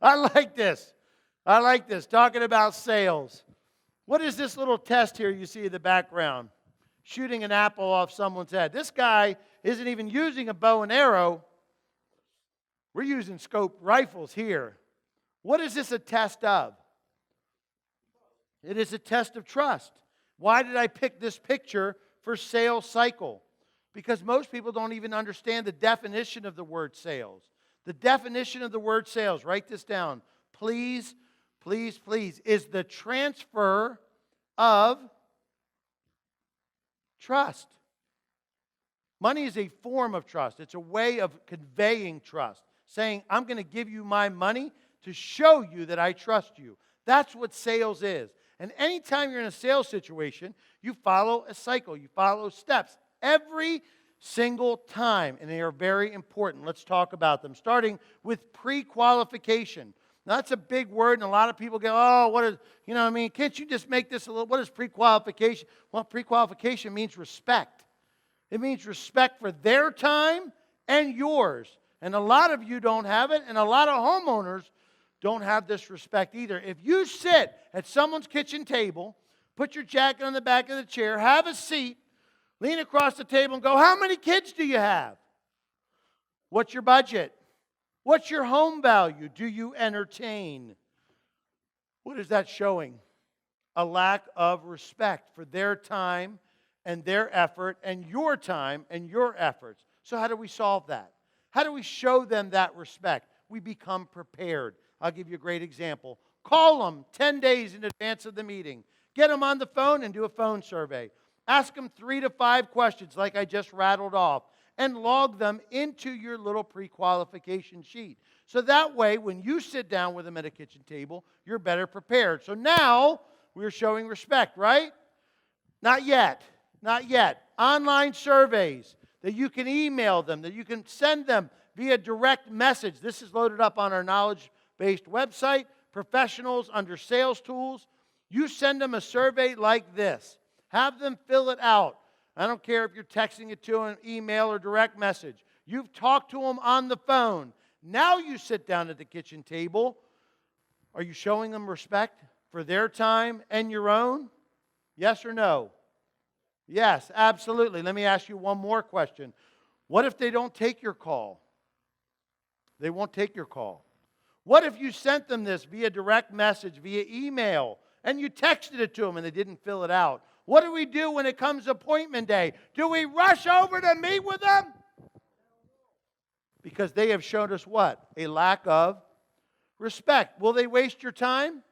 I like this. I like this. Talking about sales. What is this little test here you see in the background? Shooting an apple off someone's head. This guy isn't even using a bow and arrow. We're using scoped rifles here. What is this a test of? It is a test of trust. Why did I pick this picture for sales cycle? Because most people don't even understand the definition of the word sales. The definition of the word sales, write this down. Please, please, please, is the transfer of trust. Money is a form of trust. It's a way of conveying trust. Saying, I'm going to give you my money to show you that I trust you. That's what sales is. And anytime you're in a sales situation, you follow a cycle. You follow steps every single time. And they are very important. Let's talk about them. Starting with pre-qualification. Now, that's a big word, and a lot of people go, oh, what is, can't you just make this a little, what is pre-qualification? Well, pre-qualification means respect. It means respect for their time and yours. And a lot of you don't have it, and a lot of homeowners don't have this respect either. If you sit at someone's kitchen table, put your jacket on the back of the chair, have a seat, lean across the table and go, how many kids do you have? What's your budget? What's your home value? Do you entertain? What is that showing? A lack of respect for their time and their effort and your time and your efforts. So how do we solve that? How do we show them that respect? We become prepared. I'll give you a great example. Call them 10 days in advance of the meeting. Get them on the phone and do a phone survey. Ask them 3 to 5 questions like I just rattled off and log them into your little pre-qualification sheet. So that way, when you sit down with them at a kitchen table, you're better prepared. So now, we're showing respect, right? Not yet. Not yet. Online surveys that you can email them, that you can send them via direct message. This is loaded up on our knowledge-based website. Professionals under sales tools. You send them a survey like this. Have them fill it out. I don't care if you're texting it to an email or direct message. You've talked to them on the phone. Now you sit down at the kitchen table. Are you showing them respect for their time and your own? Yes or no? Yes, absolutely. Let me ask you one more question. What if they don't take your call? They won't take your call. What if you sent them this via direct message, via email, and you texted it to them and they didn't fill it out? What do we do when it comes appointment day? Do we rush over to meet with them? Because they have shown us what? A lack of respect. Will they waste your time?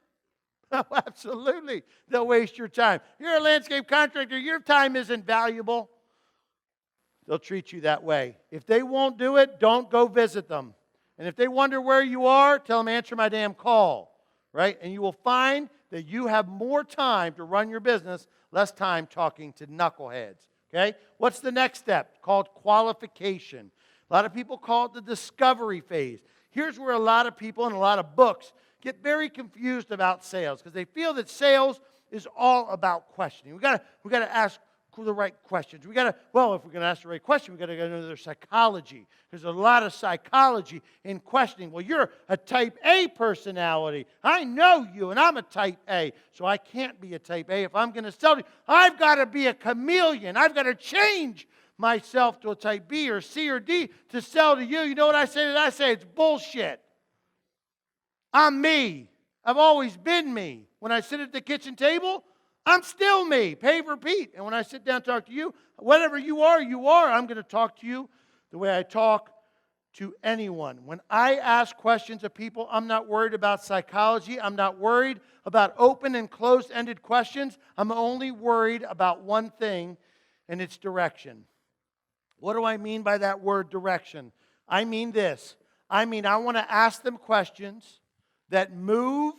Oh, absolutely. They'll waste your time. You're a landscape contractor. Your time isn't valuable. They'll treat you that way. If they won't do it, don't go visit them. And if they wonder where you are, tell them, answer my damn call. Right? And you will find that you have more time to run your business, less time talking to knuckleheads. Okay? What's the next step? Called qualification. A lot of people call it the discovery phase. Here's where a lot of people and a lot of books get very confused about sales because they feel that sales is all about questioning. We got to ask the right questions. If we're going to ask the right question, we got to know their psychology. There's a lot of psychology in questioning. Well, you're a type A personality. I know you, and I'm a type A, so I can't be a type A. If I'm going to sell to you, I've got to be a chameleon. I've got to change myself to a type B or C or D to sell to you. You know what I say to that? I say it's bullshit. I'm me. I've always been me. When I sit at the kitchen table, I'm still me. Pave, repeat. And when I sit down and talk to you, whatever you are, you are. I'm going to talk to you the way I talk to anyone. When I ask questions of people, I'm not worried about psychology. I'm not worried about open and closed-ended questions. I'm only worried about one thing, and it's direction. What do I mean by that word direction? I mean this. I want to ask them questions that move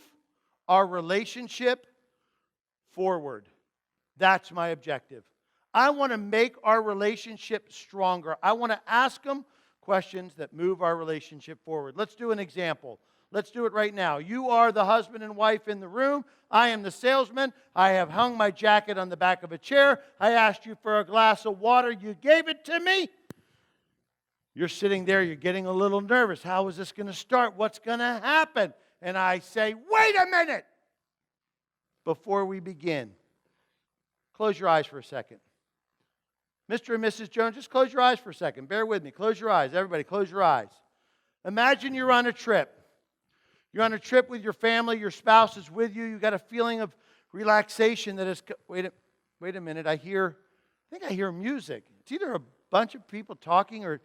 our relationship forward. That's my objective. I want to make our relationship stronger. I want to ask them questions that move our relationship forward. Let's do an example. Let's do it right now. You are the husband and wife in the room. I am the salesman. I have hung my jacket on the back of a chair. I asked you for a glass of water. You gave it to me. You're sitting there, you're getting a little nervous. How is this going to start? What's going to happen? And I say, wait a minute! Before we begin, close your eyes for a second. Mr. and Mrs. Jones, just close your eyes for a second. Bear with me. Close your eyes. Everybody, close your eyes. Imagine you're on a trip. You're on a trip with your family. Your spouse is with you. You've got a feeling of relaxation that is... Wait a minute. I think I hear music. It's either a bunch of people talking or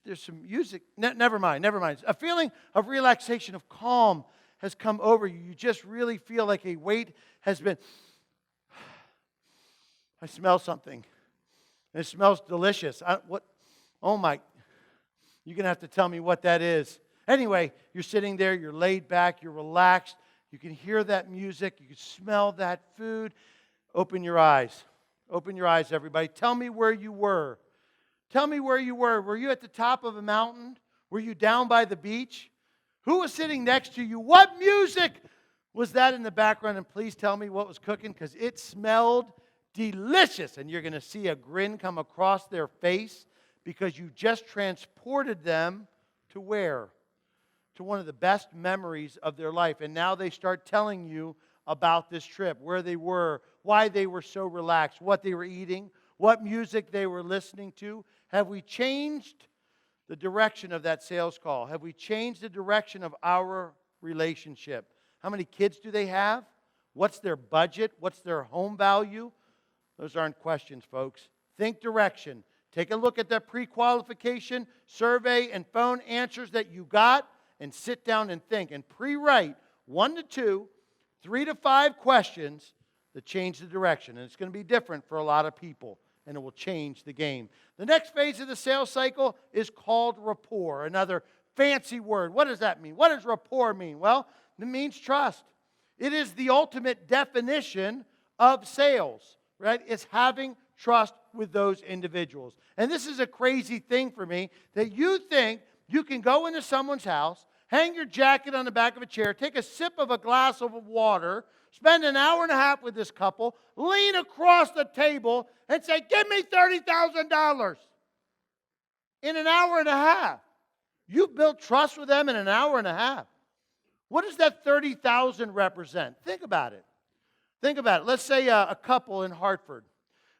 there's some music. Never mind. A feeling of relaxation, of calm has come over you. You just really feel like a weight has been... I smell something. And it smells delicious. Oh my, you're going to have to tell me what that is. Anyway, you're sitting there, you're laid back, you're relaxed. You can hear that music, you can smell that food. Open your eyes. Open your eyes, everybody. Tell me where you were. Tell me where you were. Were you at the top of a mountain? Were you down by the beach? Who was sitting next to you? What music was that in the background? And please tell me what was cooking, because it smelled delicious. And you're going to see a grin come across their face because you just transported them to where? To one of the best memories of their life. And now they start telling you about this trip, where they were, why they were so relaxed, what they were eating, what music they were listening to. Have we changed the direction of that sales call? Have we changed the direction of our relationship? How many kids do they have? What's their budget? What's their home value? Those aren't questions, folks. Think direction. Take a look at that pre-qualification survey and phone answers that you got and sit down and think. And pre-write 1 to 2, 3 to 5 questions that change the direction. And it's going to be different for a lot of people, and it will change the game. The next phase of the sales cycle is called rapport, another fancy word. What does that mean? What does rapport mean? Well, it means trust. It is the ultimate definition of sales. Right? It's having trust with those individuals. And this is a crazy thing for me, that you think you can go into someone's house, hang your jacket on the back of a chair, take a sip of a glass of water, spend an hour and a half with this couple, lean across the table and say, give me $30,000 in an hour and a half. You've built trust with them in an hour and a half. What does that $30,000 represent? Think about it. Think about it. Let's say a couple in Hartford.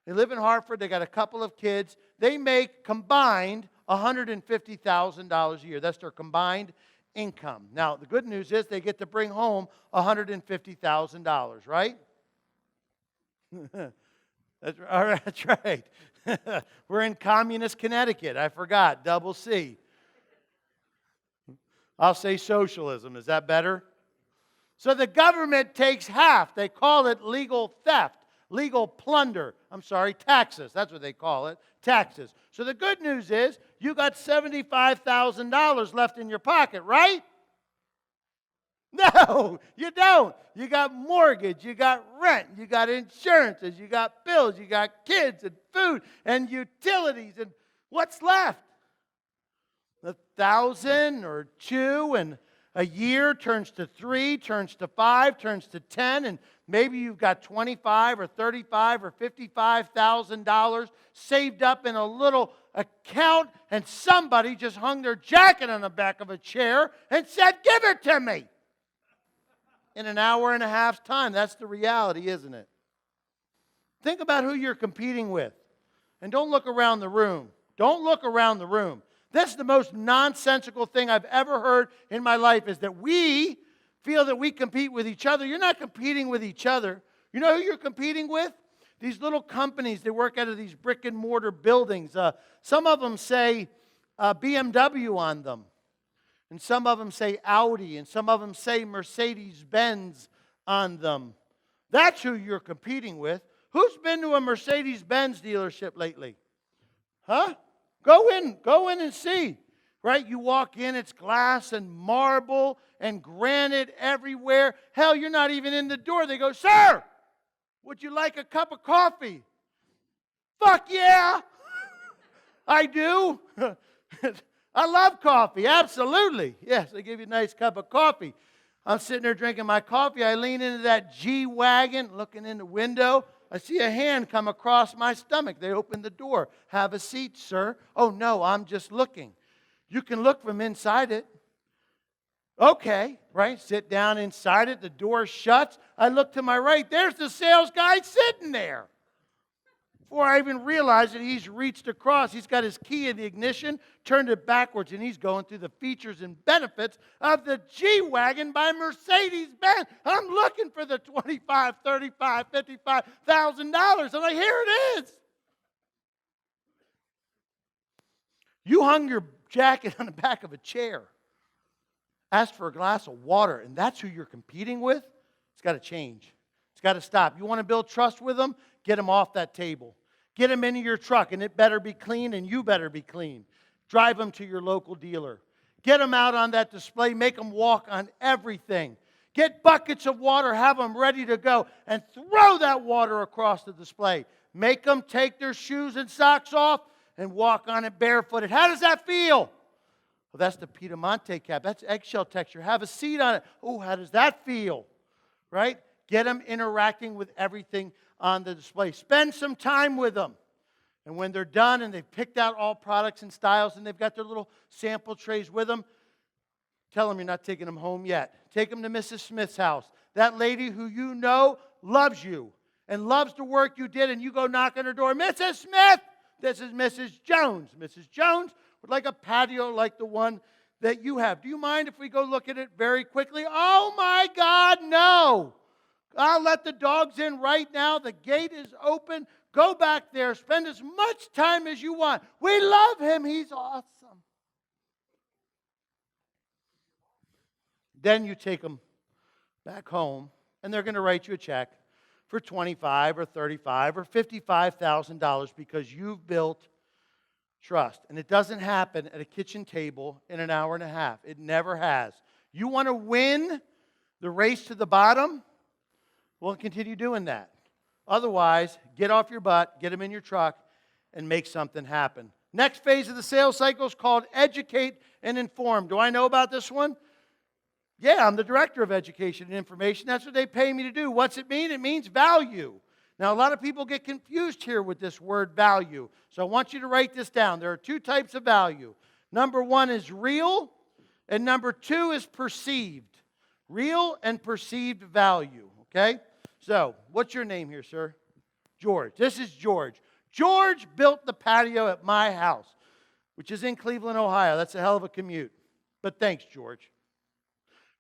They live in Hartford. They got a couple of kids. They make combined $150,000 a year. That's their combined income. Now, the good news is they get to bring home $150,000, right? That's right. We're in communist Connecticut. I forgot. Double C. I'll say socialism. Is that better? So the government takes half. They call it legal theft, legal plunder. Taxes. That's what they call it, taxes. So the good news is you got $75,000 left in your pocket, right? No, you don't. You got mortgage, you got rent, you got insurances, you got bills, you got kids and food and utilities. And what's left? 1,000 or 2, and a year turns to 3, turns to 5, turns to 10, and maybe you've got $25,000 or $35,000 or $55,000 saved up in a little account, and somebody just hung their jacket on the back of a chair and said, give it to me. In an hour and a half's time. That's the reality, isn't it? Think about who you're competing with. And don't look around the room. Don't look around the room. That's the most nonsensical thing I've ever heard in my life, is that we feel that we compete with each other. You're not competing with each other. You know who you're competing with? These little companies that work out of these brick and mortar buildings. Some of them say BMW on them. And some of them say Audi. And some of them say Mercedes-Benz on them. That's who you're competing with. Who's been to a Mercedes-Benz dealership lately? Huh? Go in and see. Right? You walk in, it's glass and marble and granite everywhere. Hell, you're not even in the door. They go, sir, would you like a cup of coffee? Fuck yeah! I do. I love coffee, absolutely. Yes, they give you a nice cup of coffee. I'm sitting there drinking my coffee. I lean into that G-Wagon, looking in the window. I see a hand come across my stomach. They open the door. Have a seat, sir. Oh, no, I'm just looking. You can look from inside it. Okay, right? Sit down inside it. The door shuts. I look to my right. There's the sales guy sitting there. Before I even realize it, he's reached across. He's got his key in the ignition, turned it backwards, and he's going through the features and benefits of the G-Wagon by Mercedes-Benz. I'm looking for the $25,000, $35,000, $55,000, and here it is. You hung your jacket on the back of a chair, asked for a glass of water, and that's who you're competing with? It's got to change. It's got to stop. You want to build trust with them? Get them off that table. Get them into your truck, and it better be clean, and you better be clean. Drive them to your local dealer. Get them out on that display. Make them walk on everything. Get buckets of water. Have them ready to go, and throw that water across the display. Make them take their shoes and socks off and walk on it barefooted. How does that feel? Well, that's the Piedemonte cap. That's eggshell texture. Have a seat on it. Oh, how does that feel? Right? Get them interacting with everything on the display. Spend some time with them. And when they're done and they've picked out all products and styles and they've got their little sample trays with them, tell them you're not taking them home yet. Take them to Mrs. Smith's house. That lady who you know loves you and loves the work you did, and you go knock on her door. Mrs. Smith, this is Mrs. Jones. Mrs. Jones would like a patio like the one that you have. Do you mind if we go look at it very quickly? Oh my God, no. I'll let the dogs in right now. The gate is open. Go back there. Spend as much time as you want. We love him. He's awesome. Then you take them back home, and they're going to write you a check for $25,000 or $35,000 or $55,000 because you've built trust. And it doesn't happen at a kitchen table in an hour and a half. It never has. You want to win the race to the bottom? Well, continue doing that. Otherwise, get off your butt, get them in your truck, and make something happen. Next phase of the sales cycle is called educate and inform. Do I know about this one? Yeah, I'm the director of education and information. That's what they pay me to do. What's it mean? It means value. Now, a lot of people get confused here with this word value. So I want you to write this down. There are two types of value. Number one is real, and number two is perceived. Real and perceived value, okay? So, what's your name here, sir? George. This is George. George built the patio at my house, which is in Cleveland, Ohio. That's a hell of a commute. But thanks, George.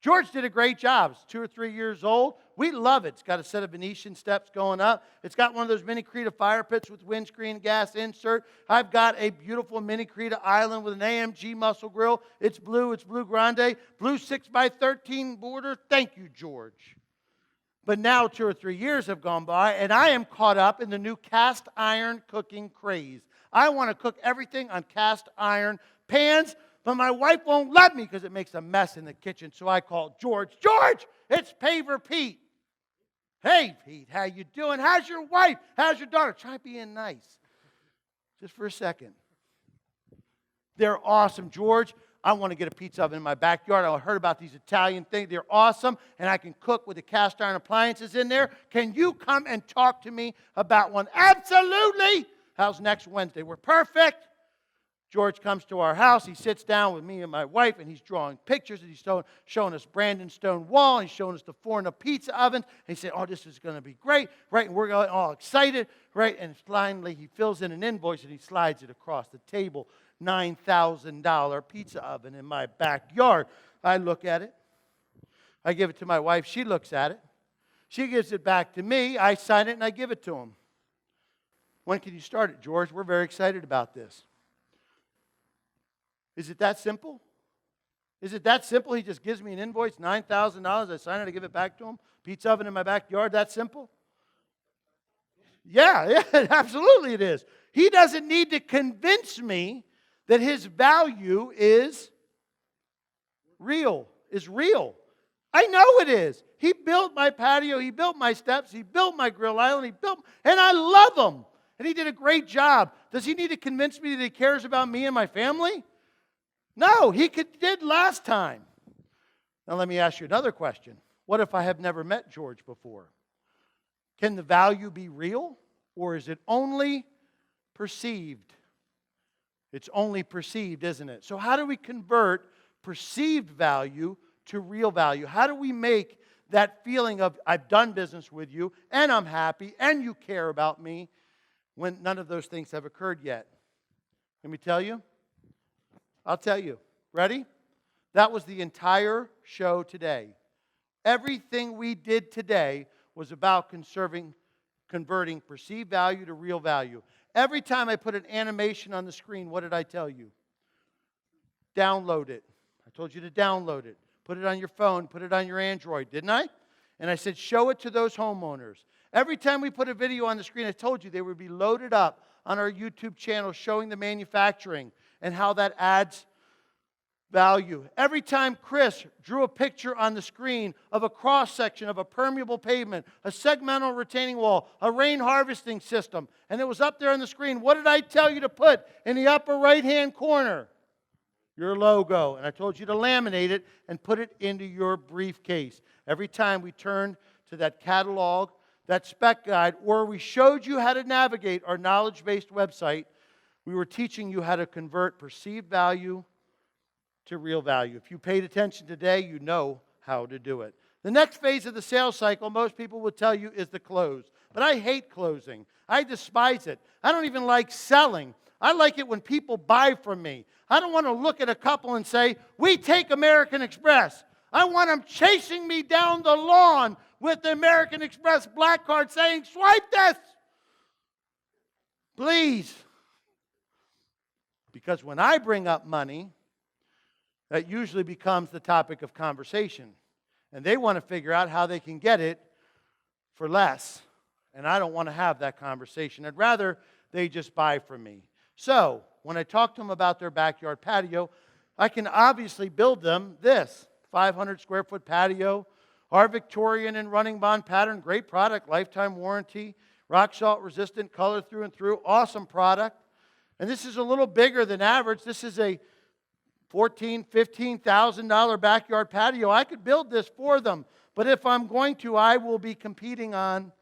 George did a great job. It's 2 or 3 years old. We love it. It's got a set of Venetian steps going up. It's got one of those mini Creta fire pits with windscreen gas insert. I've got a beautiful mini Creta island with an AMG muscle grill. It's blue grande. Blue 6x13 border. Thank you, George. But now 2 or 3 years have gone by, and I am caught up in the new cast iron cooking craze. I want to cook everything on cast iron pans, but my wife won't let me because it makes a mess in the kitchen. So I call George. George, it's Paver Pete. Hey, Pete, how you doing? How's your wife? How's your daughter? Try being nice. Just for a second. They're awesome, George. I want to get a pizza oven in my backyard. I heard about these Italian things. They're awesome, and I can cook with the cast iron appliances in there. Can you come and talk to me about one? Absolutely. How's next Wednesday? We're perfect. George comes to our house. He sits down with me and my wife, and he's drawing pictures, and he's showing us Brandon stone wall, and he's showing us the Forno pizza oven. And he said, oh, this is going to be great, right? And we're all excited, right? And finally, he fills in an invoice, and he slides it across the table. $9,000 pizza oven in my backyard. I look at it. I give it to my wife. She looks at it. She gives it back to me. I sign it, and I give it to him. When can you start it, George? We're very excited about this. Is it that simple? Is it that simple? He just gives me an invoice, $9,000. I sign it, I give it back to him. Pizza oven in my backyard, that simple? Yeah, absolutely it is. He doesn't need to convince me that his value is real. I know it is. He built my patio, he built my steps, he built my grill island, and I love him. And he did a great job. Does he need to convince me that he cares about me and my family? No, he did last time. Now let me ask you another question. What if I have never met George before? Can the value be real, or is it only perceived? It's only perceived, isn't it? So how do we convert perceived value to real value? How do we make that feeling of I've done business with you and I'm happy and you care about me when none of those things have occurred yet? Let me tell you. I'll tell you. Ready? That was the entire show today. Everything we did today was about converting perceived value to real value. Every time I put an animation on the screen, what did I tell you? Download it. I told you to download it. Put it on your phone, put it on your Android, didn't I? And I said, show it to those homeowners. Every time we put a video on the screen, I told you they would be loaded up on our YouTube channel showing the manufacturing and how that adds value. Every time Chris drew a picture on the screen of a cross-section of a permeable pavement, a segmental retaining wall, a rain harvesting system, and it was up there on the screen, what did I tell you to put in the upper right-hand corner? Your logo. And I told you to laminate it and put it into your briefcase. Every time we turned to that catalog, that spec guide, or we showed you how to navigate our knowledge-based website, we were teaching you how to convert perceived value to real value. If you paid attention today, you know how to do it. The next phase of the sales cycle, most people would tell you, is the close. But I hate closing. I despise it. I don't even like selling. I like it when people buy from me. I don't want to look at a couple and say, we take American Express. I want them chasing me down the lawn with the American Express black card saying, swipe this. Please. Because when I bring up money, that usually becomes the topic of conversation. And they want to figure out how they can get it for less. And I don't want to have that conversation. I'd rather they just buy from me. So, when I talk to them about their backyard patio, I can obviously build them this 500 square foot patio, our Victorian and running bond pattern, great product, lifetime warranty, rock salt resistant, color through and through, awesome product. And this is a little bigger than average. This is a $14,000, $15,000 backyard patio. I could build this for them. But if I'm going to, I will be competing on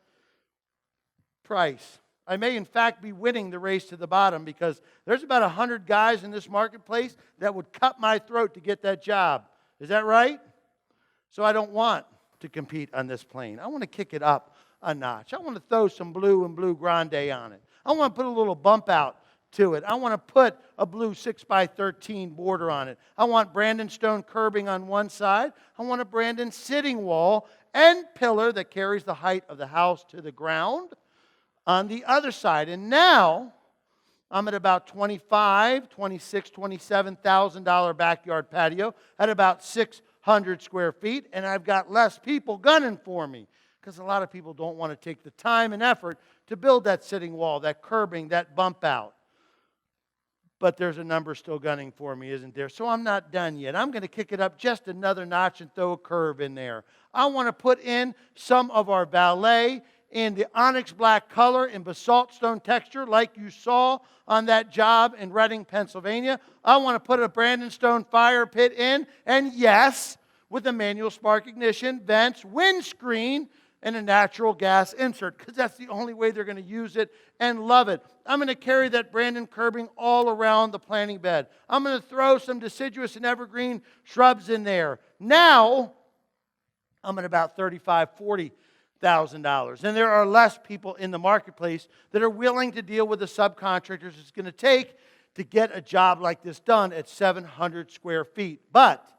price. I may, in fact, be winning the race to the bottom because there's about 100 guys in this marketplace that would cut my throat to get that job. Is that right? So I don't want to compete on this plane. I want to kick it up a notch. I want to throw some blue and blue grande on it. I want to put a little bump out to it. I want to put a blue 6x13 border on it. I want Brandon stone curbing on one side. I want a Brandon sitting wall and pillar that carries the height of the house to the ground on the other side. And now I'm at about $25,000, $26,000, $27,000 backyard patio at about 600 square feet, and I've got less people gunning for me because a lot of people don't want to take the time and effort to build that sitting wall, that curbing, that bump out. But there's a number still gunning for me, isn't there? So I'm not done yet. I'm going to kick it up just another notch and throw a curve in there. I want to put in some of our valet in the onyx black color and basalt stone texture like you saw on that job in Reading, Pennsylvania. I want to put a Brandon stone fire pit in, and yes, with a manual spark ignition, vents, windscreen, and a natural gas insert, because that's the only way they're going to use it and love it. I'm going to carry that Brandon curbing all around the planting bed. I'm going to throw some deciduous and evergreen shrubs in there. Now, I'm at about $35,000, $40,000. And there are less people in the marketplace that are willing to deal with the subcontractors it's going to take to get a job like this done at 700 square feet. But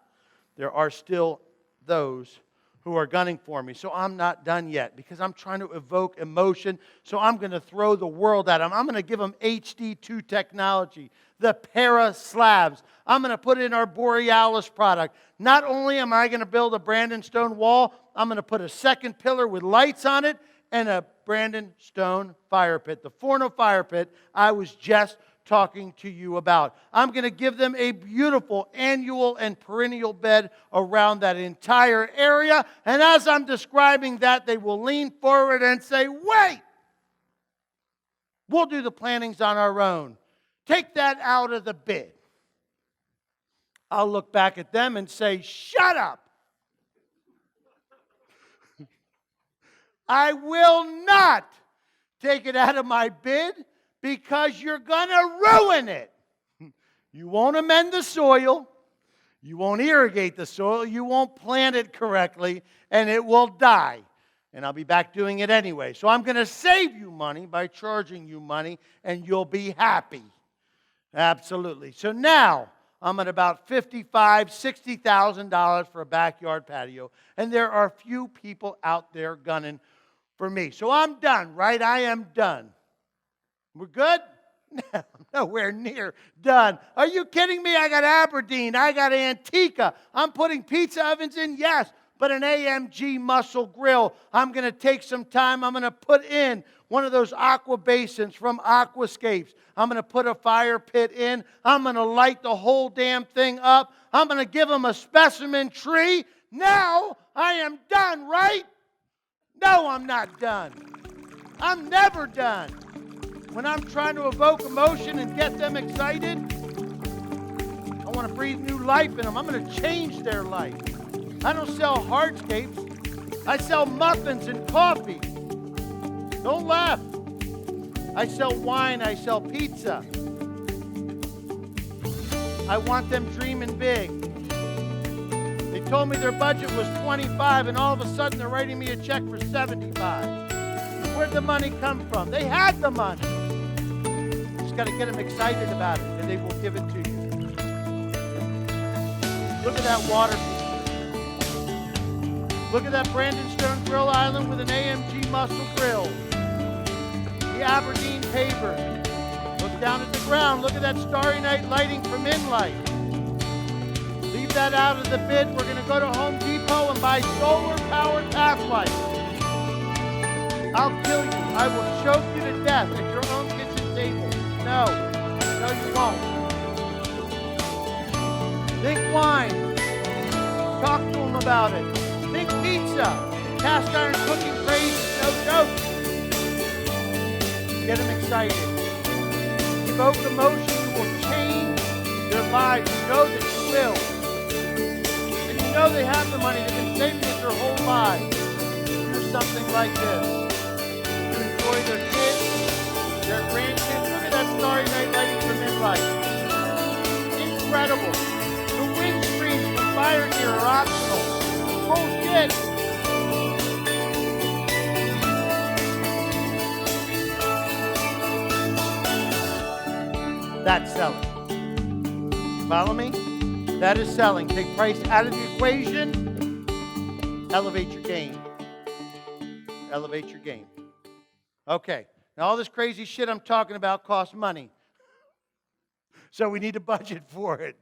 there are still those who are gunning for me. So I'm not done yet because I'm trying to evoke emotion. So I'm going to throw the world at them. I'm going to give them HD2 technology, the para slabs. I'm going to put in our Borealis product. Not only am I going to build a Brandon stone wall, I'm going to put a second pillar with lights on it and a Brandon stone fire pit, the Forno fire pit I was just talking to you about. I'm going to give them a beautiful annual and perennial bed around that entire area. And as I'm describing that, they will lean forward and say, wait, we'll do the plantings on our own. Take that out of the bid. I'll look back at them and say, shut up. I will not take it out of my bid because you're going to ruin it. You won't amend the soil. You won't irrigate the soil. You won't plant it correctly, and it will die. And I'll be back doing it anyway. So I'm going to save you money by charging you money, and you'll be happy. Absolutely. So now I'm at about $55,000, $60,000 for a backyard patio, and there are few people out there gunning for me. So I'm done, right? I am done. We're good? No, nowhere near done. Are you kidding me? I got Aberdeen. I got Antica. I'm putting pizza ovens in, yes, but an AMG muscle grill. I'm going to take some time. I'm going to put in one of those aqua basins from Aquascapes. I'm going to put a fire pit in. I'm going to light the whole damn thing up. I'm going to give them a specimen tree. Now I am done, right? No, I'm not done. I'm never done. When I'm trying to evoke emotion and get them excited, I want to breathe new life in them. I'm going to change their life. I don't sell hardscapes. I sell muffins and coffee. Don't laugh. I sell wine. I sell pizza. I want them dreaming big. They told me their budget was 25, and all of a sudden they're writing me a check for 75. Where'd the money come from? They had the money. Just got to get them excited about it, and they will give it to you. Look at that water feature. Look at that Brandon Stone Grill Island with an AMG muscle grill. The Aberdeen paver. Look down at the ground. Look at that Starry Night lighting from Inlight. Leave that out of the bid. We're going to go to Home Depot and buy solar-powered path lights. I'll kill you. I will choke you to death at your own kitchen table. No. No, you won't. Think wine. Talk to them about it. Think pizza. Cast iron cooking craze is no joke. Get them excited. Evoke emotion. You will change their lives. You know that you will. And you know they have the money. They've been saving it their whole lives. Do something like this. Enjoy their kids, their grandkids. Look at that Starry Night lighting from Inlight. Incredible. The windscreens from Fire Gear are optional. Bullshit. That's selling. Follow me? That is selling. Take price out of the equation. Elevate your game. Elevate your game. Okay, now all this crazy shit I'm talking about costs money. So we need a budget for it.